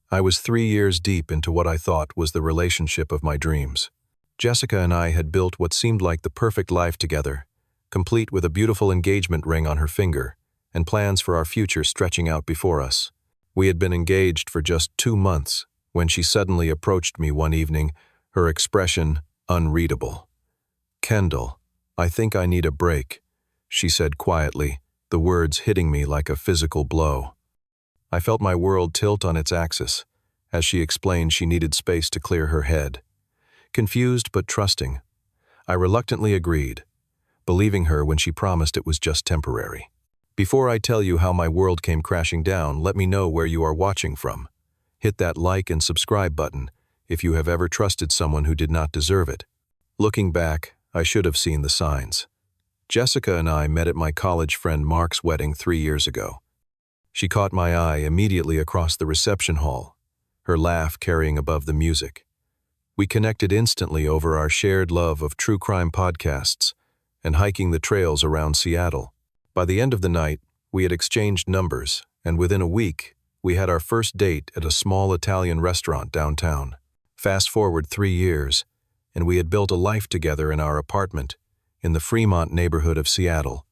I was 3 years deep into what I thought was the relationship of my dreams. Jessica and I had built what seemed like the perfect life together, complete with a beautiful engagement ring on her finger and plans for our future stretching out before us. We had been engaged for just 2 months when she suddenly approached me one evening, her expression unreadable. "Kendall, I think I need a break," she said quietly, the words hitting me like a physical blow. I felt my world tilt on its axis as she explained she needed space to clear her head. Confused but trusting, I reluctantly agreed, believing her when she promised it was just temporary. Before I tell you how my world came crashing down, let me know where you are watching from. Hit that like and subscribe button if you have ever trusted someone who did not deserve it. Looking back, I should have seen the signs. Jessica and I met at my college friend Mark's wedding 3 years ago. She caught my eye immediately across the reception hall, her laugh carrying above the music. We connected instantly over our shared love of true crime podcasts and hiking the trails around Seattle. By the end of the night, we had exchanged numbers, and within a week, we had our first date at a small Italian restaurant downtown. Fast forward 3 years, and we had built a life together in our apartment in the Fremont neighborhood of Seattle.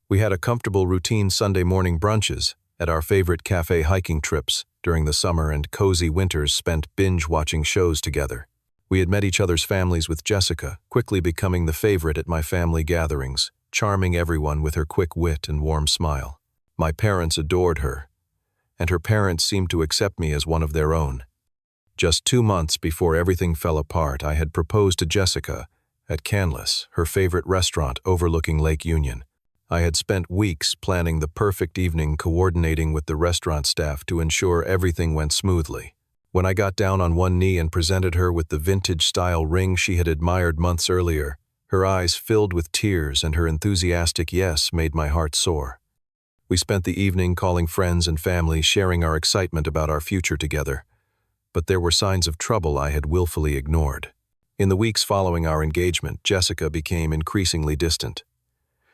We had a comfortable routine Sunday morning brunches at our favorite cafe, hiking trips during the summer, and cozy winters spent binge-watching shows together. We had met each other's families, with Jessica quickly becoming the favorite at my family gatherings, charming everyone with her quick wit and warm smile. My parents adored her, and her parents seemed to accept me as one of their own. Just 2 months before everything fell apart, I had proposed to Jessica at Canlis, her favorite restaurant overlooking Lake Union. I had spent weeks planning the perfect evening, coordinating with the restaurant staff to ensure everything went smoothly. When I got down on one knee and presented her with the vintage-style ring she had admired months earlier, her eyes filled with tears and her enthusiastic yes made my heart soar. We spent the evening calling friends and family, sharing our excitement about our future together. But there were signs of trouble I had willfully ignored. In the weeks following our engagement, Jessica became increasingly distant.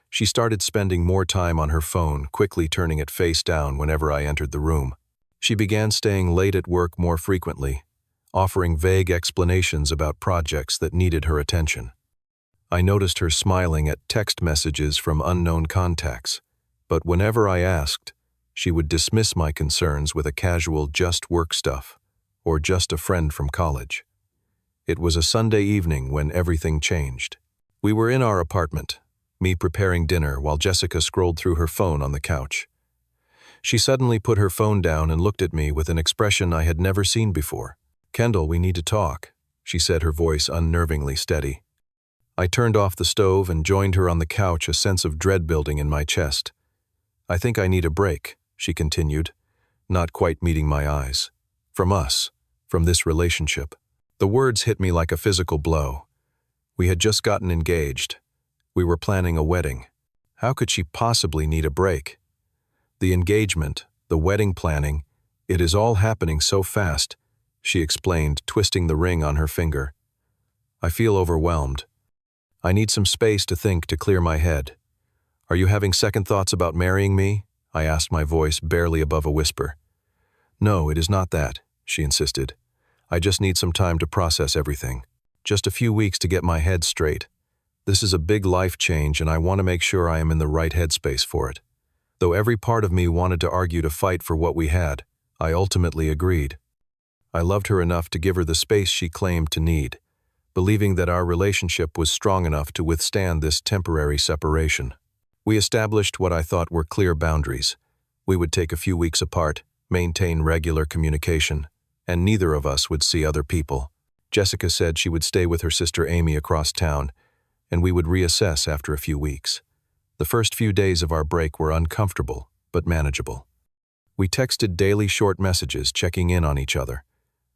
She started spending more time on her phone, quickly turning it face down whenever I entered the room. She began staying late at work more frequently, offering vague explanations about projects that needed her attention. I noticed her smiling at text messages from unknown contacts, but whenever I asked, she would dismiss my concerns with a casual "just work stuff" or "just a friend from college." It was a Sunday evening when everything changed. We were in our apartment, me preparing dinner while Jessica scrolled through her phone on the couch. She suddenly put her phone down and looked at me with an expression I had never seen before. "Kendall, we need to talk," she said, her voice unnervingly steady. I turned off the stove and joined her on the couch, a sense of dread building in my chest. "I think I need a break," she continued, not quite meeting my eyes. "From us, from this relationship." The words hit me like a physical blow. We had just gotten engaged. We were planning a wedding. How could she possibly need a break? The engagement, the wedding planning, it is all happening so fast, she explained, twisting the ring on her finger. "I feel overwhelmed. I need some space to think, to clear my head." "Are you having second thoughts about marrying me?" I asked, my voice barely above a whisper. "No, it is not that," she insisted. "I just need some time to process everything. Just a few weeks to get my head straight. This is a big life change, and I want to make sure I am in the right headspace for it." Though every part of me wanted to argue to fight for what we had, I ultimately agreed. I loved her enough to give her the space she claimed to need, believing that our relationship was strong enough to withstand this temporary separation. We established what I thought were clear boundaries. We would take a few weeks apart, maintain regular communication, and neither of us would see other people. Jessica said she would stay with her sister Amy across town, and we would reassess after a few weeks. The first few days of our break were uncomfortable, but manageable. We texted daily short messages, checking in on each other.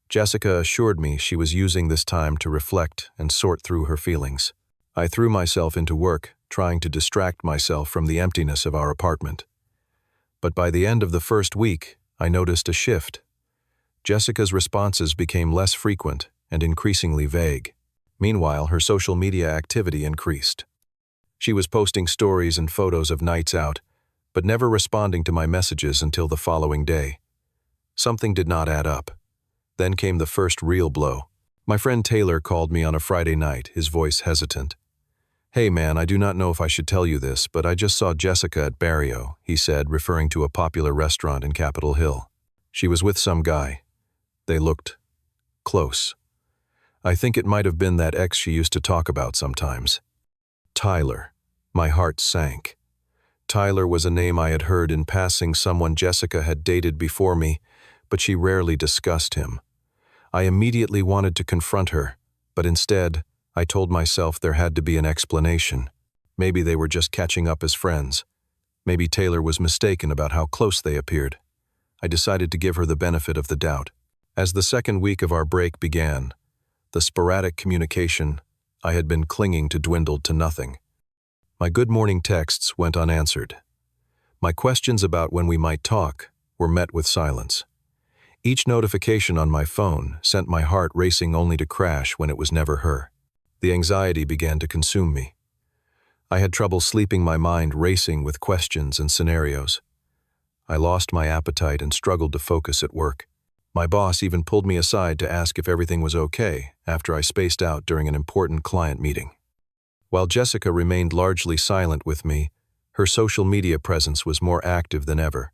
Jessica assured me she was using this time to reflect and sort through her feelings. I threw myself into work, trying to distract myself from the emptiness of our apartment. But by the end of the first week, I noticed a shift. Jessica's responses became less frequent and increasingly vague. Meanwhile, her social media activity increased. She was posting stories and photos of nights out, but never responding to my messages until the following day. Something did not add up. Then came the first real blow. My friend Taylor called me on a Friday night, his voice hesitant. "Hey man, I do not know if I should tell you this, but I just saw Jessica at Barrio," he said, referring to a popular restaurant in Capitol Hill. "She was with some guy. They looked close. I think it might have been that ex she used to talk about sometimes." Tyler. My heart sank. Tyler was a name I had heard in passing, someone Jessica had dated before me, but she rarely discussed him. I immediately wanted to confront her, but instead, I told myself there had to be an explanation. Maybe they were just catching up as friends. Maybe Taylor was mistaken about how close they appeared. I decided to give her the benefit of the doubt. As the second week of our break began, the sporadic communication I had been clinging to dwindled to nothing. My good morning texts went unanswered. My questions about when we might talk were met with silence. Each notification on my phone sent my heart racing only to crash when it was never her. The anxiety began to consume me. I had trouble sleeping, my mind racing with questions and scenarios. I lost my appetite and struggled to focus at work. My boss even pulled me aside to ask if everything was okay after I spaced out during an important client meeting. While Jessica remained largely silent with me, her social media presence was more active than ever.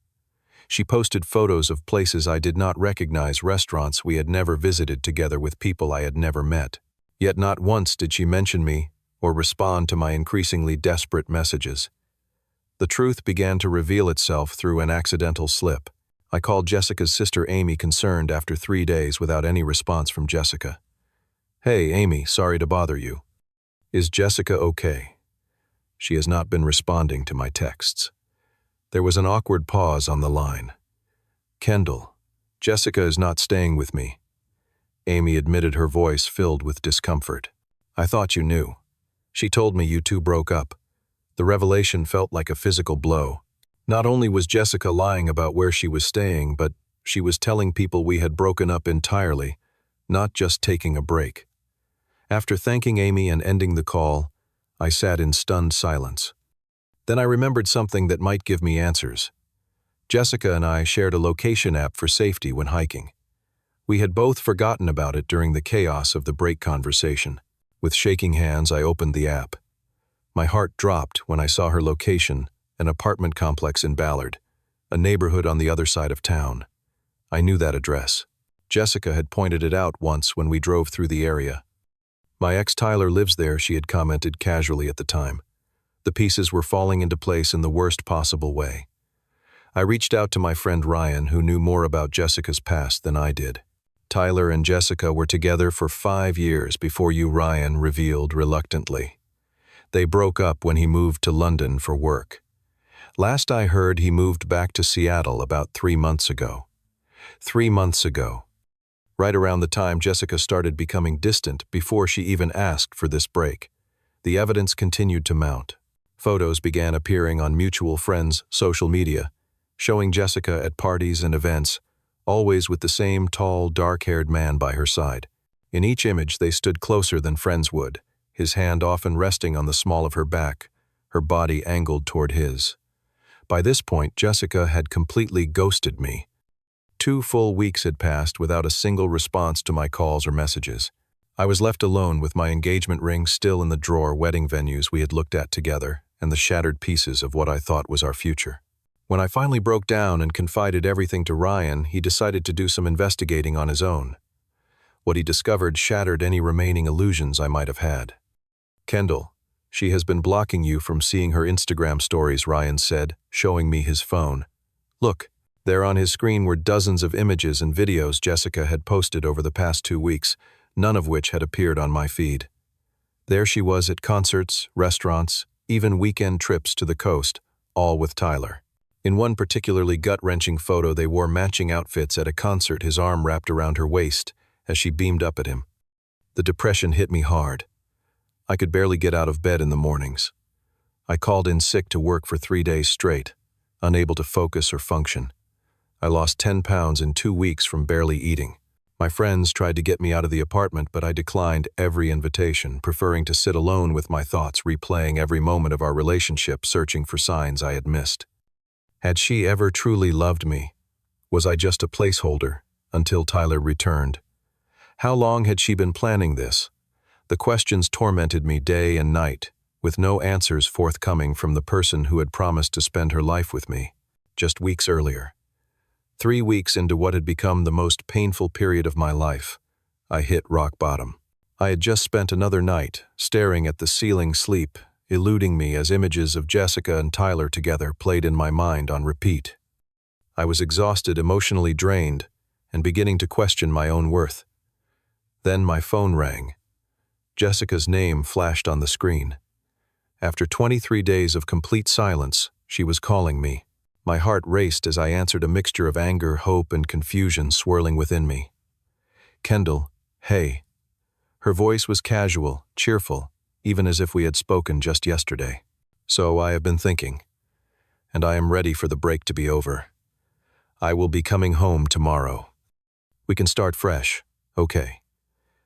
She posted photos of places I did not recognize, restaurants we had never visited together with people I had never met. Yet not once did she mention me or respond to my increasingly desperate messages. The truth began to reveal itself through an accidental slip. I called Jessica's sister Amy, concerned, after 3 days without any response from Jessica. "Hey, Amy, sorry to bother you. Is Jessica okay?" She has not been responding to my texts. There was an awkward pause on the line. "Kendall, Jessica is not staying with me." Amy admitted, her voice filled with discomfort. "I thought you knew. She told me you two broke up." The revelation felt like a physical blow. Not only was Jessica lying about where she was staying, but she was telling people we had broken up entirely, not just taking a break. After thanking Amy and ending the call, I sat in stunned silence. Then I remembered something that might give me answers. Jessica and I shared a location app for safety when hiking. We had both forgotten about it during the chaos of the break conversation. With shaking hands, I opened the app. My heart dropped when I saw her location, an apartment complex in Ballard, a neighborhood on the other side of town. I knew that address. Jessica had pointed it out once when we drove through the area. "My ex Tyler lives there," she had commented casually at the time. The pieces were falling into place in the worst possible way. I reached out to my friend Ryan, who knew more about Jessica's past than I did. "Tyler and Jessica were together for 5 years before you," Ryan revealed reluctantly. "They broke up when he moved to London for work. Last I heard, he moved back to Seattle about 3 months ago." 3 months ago. Right around the time Jessica started becoming distant, before she even asked for this break. The evidence continued to mount. Photos began appearing on mutual friends' social media, showing Jessica at parties and events, always with the same tall, dark-haired man by her side. In each image, they stood closer than friends would, his hand often resting on the small of her back, her body angled toward his. By this point, Jessica had completely ghosted me. 2 full weeks had passed without a single response to my calls or messages. I was left alone with my engagement ring still in the drawer, wedding venues we had looked at together, and the shattered pieces of what I thought was our future. When I finally broke down and confided everything to Ryan, he decided to do some investigating on his own. What he discovered shattered any remaining illusions I might have had. "Kendall, she has been blocking you from seeing her Instagram stories," Ryan said, showing me his phone. "Look." There on his screen were dozens of images and videos Jessica had posted over the past 2 weeks, none of which had appeared on my feed. There she was at concerts, restaurants, even weekend trips to the coast, all with Tyler. In one particularly gut-wrenching photo, they wore matching outfits at a concert, his arm wrapped around her waist as she beamed up at him. The depression hit me hard. I could barely get out of bed in the mornings. I called in sick to work for 3 days straight, unable to focus or function. I lost 10 pounds in 2 weeks from barely eating. My friends tried to get me out of the apartment, but I declined every invitation, preferring to sit alone with my thoughts, replaying every moment of our relationship, searching for signs I had missed. Had she ever truly loved me? Was I just a placeholder until Tyler returned? How long had she been planning this? The questions tormented me day and night, with no answers forthcoming from the person who had promised to spend her life with me, just weeks earlier. 3 weeks into what had become the most painful period of my life, I hit rock bottom. I had just spent another night staring at the ceiling, sleep eluding me as images of Jessica and Tyler together played in my mind on repeat. I was exhausted, emotionally drained, and beginning to question my own worth. Then my phone rang. Jessica's name flashed on the screen. After 23 days of complete silence, she was calling me. My heart raced as I answered, a mixture of anger, hope, and confusion swirling within me. "Kendall, hey." Her voice was casual, cheerful, even as if we had spoken just yesterday. "So I have been thinking, and I am ready for the break to be over. I will be coming home tomorrow. We can start fresh, okay?"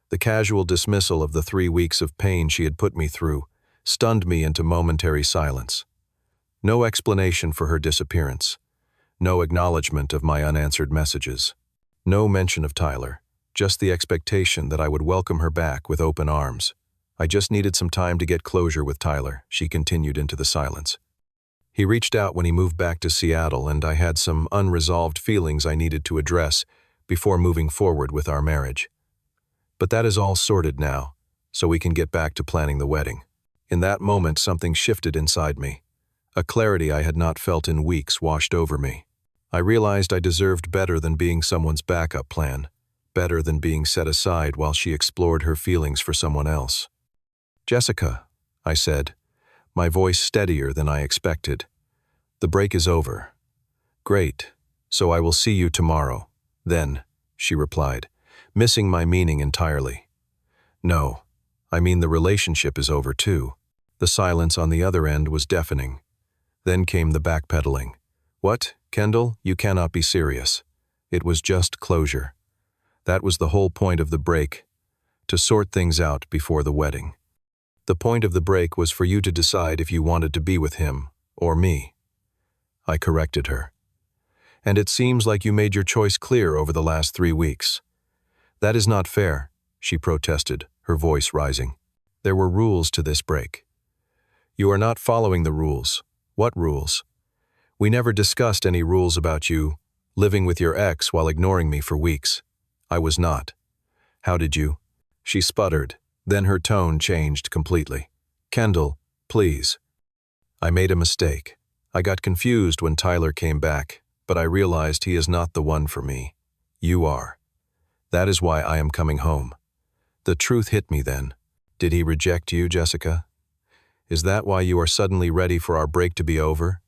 The casual dismissal of the 3 weeks of pain she had put me through stunned me into momentary silence. No explanation for her disappearance. No acknowledgement of my unanswered messages. No mention of Tyler. Just the expectation that I would welcome her back with open arms. "I just needed some time to get closure with Tyler," she continued into the silence. "He reached out when he moved back to Seattle, and I had some unresolved feelings I needed to address before moving forward with our marriage. But that is all sorted now, so we can get back to planning the wedding." In that moment, something shifted inside me. A clarity I had not felt in weeks washed over me. I realized I deserved better than being someone's backup plan, better than being set aside while she explored her feelings for someone else. "Jessica," I said, my voice steadier than I expected. "The break is over." "Great, so I will see you tomorrow, then," she replied, missing my meaning entirely. "No, I mean the relationship is over too." The silence on the other end was deafening. Then came the backpedaling. "What, Kendall, you cannot be serious. It was just closure. That was the whole point of the break, to sort things out before the wedding. The point of the break was for you to decide if you wanted to be with him or me." I corrected her. "And it seems like you made your choice clear over the last 3 weeks. "That is not fair," she protested, her voice rising. "There were rules to this break." "You are not following the rules." "What rules?" "We never discussed any rules about you living with your ex while ignoring me for weeks." "I was not." "How did you?" She sputtered, then her tone changed completely. "Kendall, please." "I made a mistake. I got confused when Tyler came back, but I realized he is not the one for me. You are. That is why I am coming home." The truth hit me then. "Did he reject you, Jessica? Is that why you are suddenly ready for our break to be over?"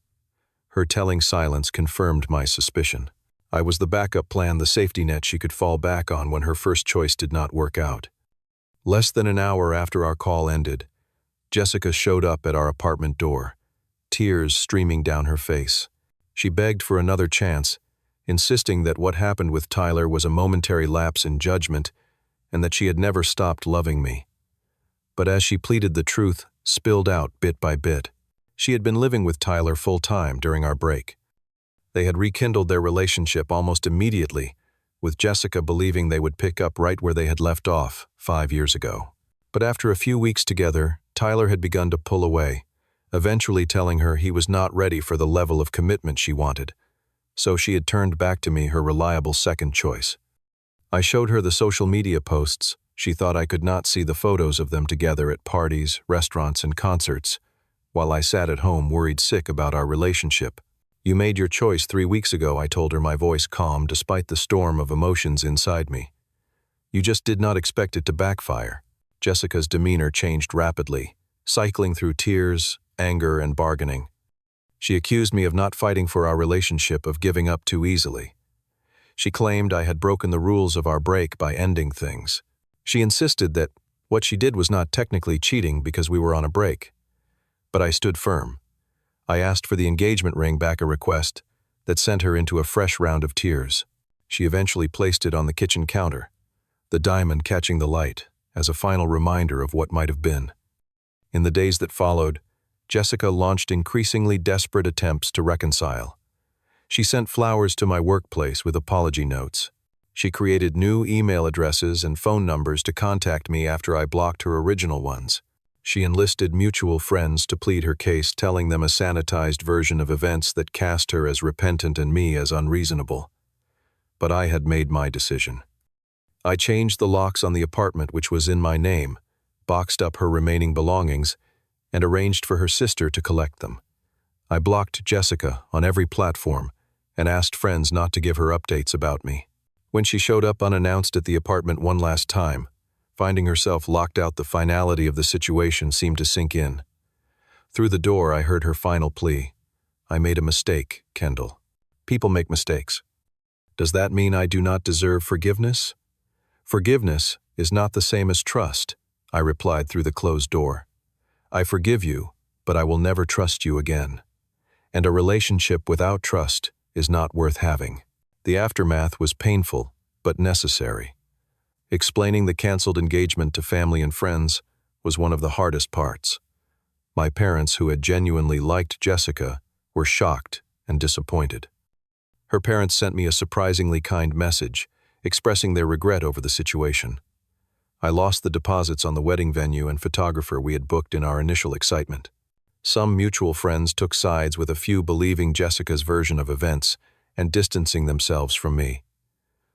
Her telling silence confirmed my suspicion. I was the backup plan, the safety net she could fall back on when her first choice did not work out. Less than an hour after our call ended, Jessica showed up at our apartment door, tears streaming down her face. She begged for another chance, insisting that what happened with Tyler was a momentary lapse in judgment and that she had never stopped loving me. But as she pleaded, the truth spilled out bit by bit. She had been living with Tyler full-time during our break. They had rekindled their relationship almost immediately, with Jessica believing they would pick up right where they had left off 5 years ago. But after a few weeks together, Tyler had begun to pull away, eventually telling her he was not ready for the level of commitment she wanted. So she had turned back to me, her reliable second choice. I showed her the social media posts. She thought I could not see the photos of them together at parties, restaurants, and concerts, while I sat at home worried sick about our relationship. "You made your choice 3 weeks ago," I told her, my voice calm despite the storm of emotions inside me. "You just did not expect it to backfire." Jessica's demeanor changed rapidly, cycling through tears, anger, and bargaining. She accused me of not fighting for our relationship, of giving up too easily. She claimed I had broken the rules of our break by ending things. She insisted that what she did was not technically cheating because we were on a break. But I stood firm. I asked for the engagement ring back, a request that sent her into a fresh round of tears. She eventually placed it on the kitchen counter, the diamond catching the light as a final reminder of what might have been. In the days that followed, Jessica launched increasingly desperate attempts to reconcile. She sent flowers to my workplace with apology notes. She created new email addresses and phone numbers to contact me after I blocked her original ones. She enlisted mutual friends to plead her case, telling them a sanitized version of events that cast her as repentant and me as unreasonable. But I had made my decision. I changed the locks on the apartment which was in my name, boxed up her remaining belongings, and arranged for her sister to collect them. I blocked Jessica on every platform and asked friends not to give her updates about me. When she showed up unannounced at the apartment one last time, finding herself locked out, the finality of the situation seemed to sink in. Through the door, I heard her final plea. "I made a mistake, Kendall. People make mistakes. Does that mean I do not deserve forgiveness?" "Forgiveness is not the same as trust," I replied through the closed door. "I forgive you, but I will never trust you again. And a relationship without trust is not worth having." The aftermath was painful, but necessary. Explaining the canceled engagement to family and friends was one of the hardest parts. My parents, who had genuinely liked Jessica, were shocked and disappointed. Her parents sent me a surprisingly kind message, expressing their regret over the situation. I lost the deposits on the wedding venue and photographer we had booked in our initial excitement. Some mutual friends took sides, with a few believing Jessica's version of events and distancing themselves from me.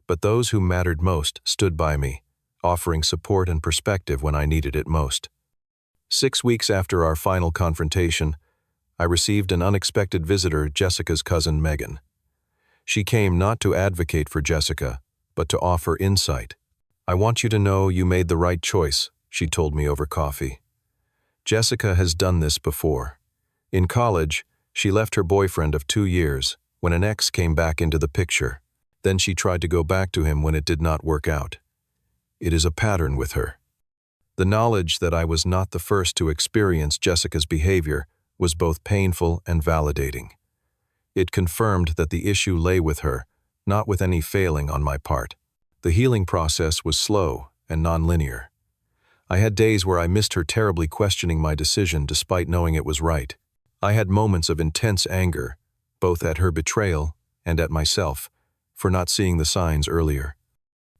But those who mattered most stood by me, offering support and perspective when I needed it most. 6 weeks after our final confrontation, I received an unexpected visitor, Jessica's cousin Megan. She came not to advocate for Jessica, but to offer insight. "I want you to know you made the right choice," she told me over coffee. "Jessica has done this before. In college, she left her boyfriend of 2 years when an ex came back into the picture. Then she tried to go back to him when it did not work out. It is a pattern with her." The knowledge that I was not the first to experience Jessica's behavior was both painful and validating. It confirmed that the issue lay with her, not with any failing on my part. The healing process was slow and nonlinear. I had days where I missed her terribly, questioning my decision despite knowing it was right. I had moments of intense anger, both at her betrayal and at myself, for not seeing the signs earlier.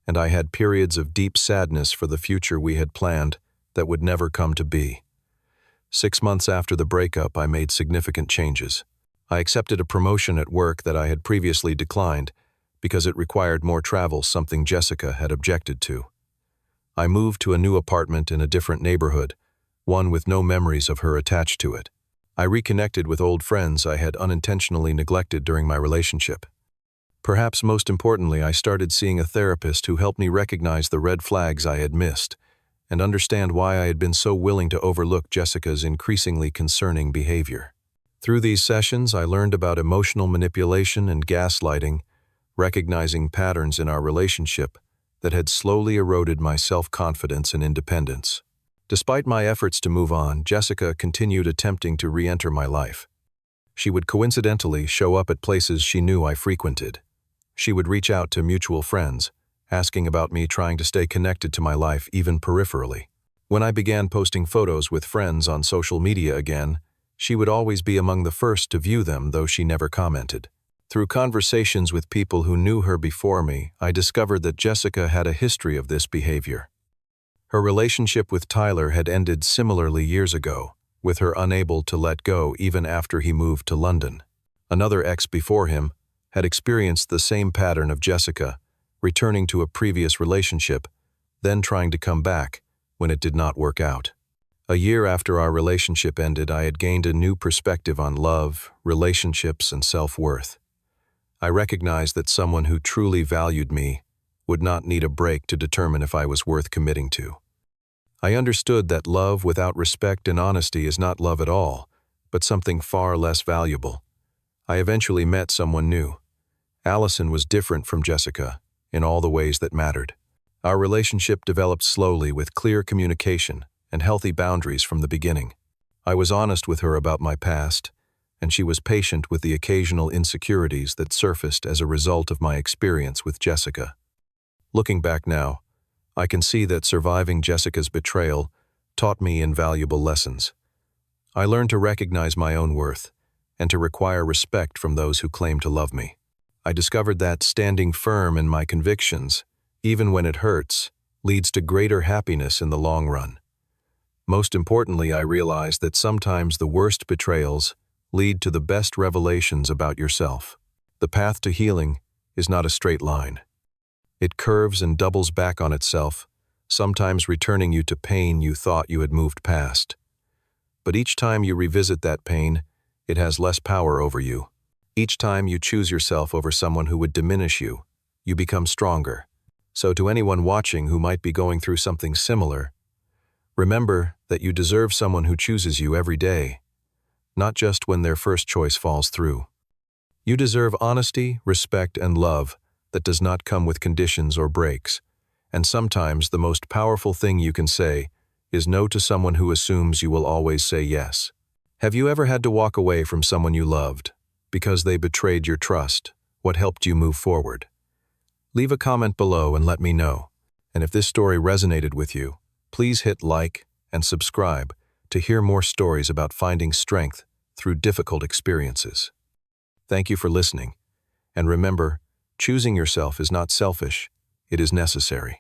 And I had periods of deep sadness for the future we had planned that would never come to be. 6 months after the breakup, I made significant changes. I accepted a promotion at work that I had previously declined because it required more travel, something Jessica had objected to. I moved to a new apartment in a different neighborhood, one with no memories of her attached to it. I reconnected with old friends I had unintentionally neglected during my relationship. Perhaps most importantly, I started seeing a therapist who helped me recognize the red flags I had missed and understand why I had been so willing to overlook Jessica's increasingly concerning behavior. Through these sessions, I learned about emotional manipulation and gaslighting, recognizing patterns in our relationship that had slowly eroded my self-confidence and independence. Despite my efforts to move on, Jessica continued attempting to re-enter my life. She would coincidentally show up at places she knew I frequented. She would reach out to mutual friends, asking about me, trying to stay connected to my life even peripherally. When I began posting photos with friends on social media again, she would always be among the first to view them, though she never commented. Through conversations with people who knew her before me, I discovered that Jessica had a history of this behavior. Her relationship with Tyler had ended similarly years ago, with her unable to let go even after he moved to London. Another ex before him had experienced the same pattern of Jessica, returning to a previous relationship, then trying to come back when it did not work out. A year after our relationship ended, I had gained a new perspective on love, relationships, and self-worth. I recognized that someone who truly valued me would not need a break to determine if I was worth committing to. I understood that love without respect and honesty is not love at all, but something far less valuable. I eventually met someone new. Allison was different from Jessica in all the ways that mattered. Our relationship developed slowly, with clear communication and healthy boundaries from the beginning. I was honest with her about my past, and she was patient with the occasional insecurities that surfaced as a result of my experience with Jessica. Looking back now, I can see that surviving Jessica's betrayal taught me invaluable lessons. I learned to recognize my own worth and to require respect from those who claim to love me. I discovered that standing firm in my convictions, even when it hurts, leads to greater happiness in the long run. Most importantly, I realized that sometimes the worst betrayals lead to the best revelations about yourself. The path to healing is not a straight line. It curves and doubles back on itself, sometimes returning you to pain you thought you had moved past. But each time you revisit that pain, it has less power over you. Each time you choose yourself over someone who would diminish you, you become stronger. So to anyone watching who might be going through something similar, remember that you deserve someone who chooses you every day, not just when their first choice falls through. You deserve honesty, respect, and love that does not come with conditions or breaks. And sometimes the most powerful thing you can say is no to someone who assumes you will always say yes. Have you ever had to walk away from someone you loved because they betrayed your trust? What helped you move forward? Leave a comment below and let me know. And if this story resonated with you, please hit like and subscribe to hear more stories about finding strength through difficult experiences. Thank you for listening. And remember, choosing yourself is not selfish, it is necessary.